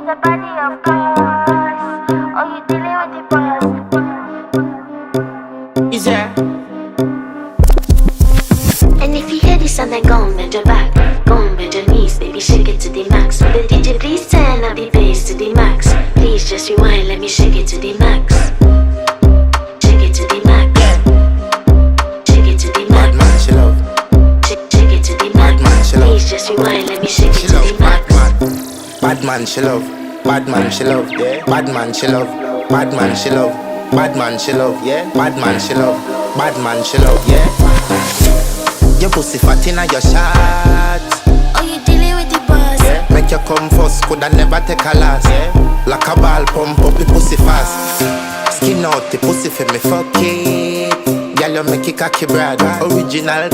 the body, of course. Oh, you dealing with the boss. Is there? And if you hear this and then go on bend your back, go on bend your knees, baby shake it to the max. Will the DJ please turn up the bass to the max? Please just rewind, let me shake it to the max. Shake it to the max. Shake it to the max. Bad man, she love. Shake it to the max. Bad man, she love. Please just rewind, let me shake She it to love the max. bad man, she love. Bad man, she love. Yeah. Bad man, she love. Bad man, she love. Bad man, she love. Yeah. Bad man, she love. Bad man, she love. Yeah. Your pussy fat inna your shot. Oh, you dealing with the boss. Yeah. Make you come first, coulda never take a last. Yeah. Like a ball pump up the pussy fast. Skin out the pussy for me fuck it. Girl, you make it cocky brother. Original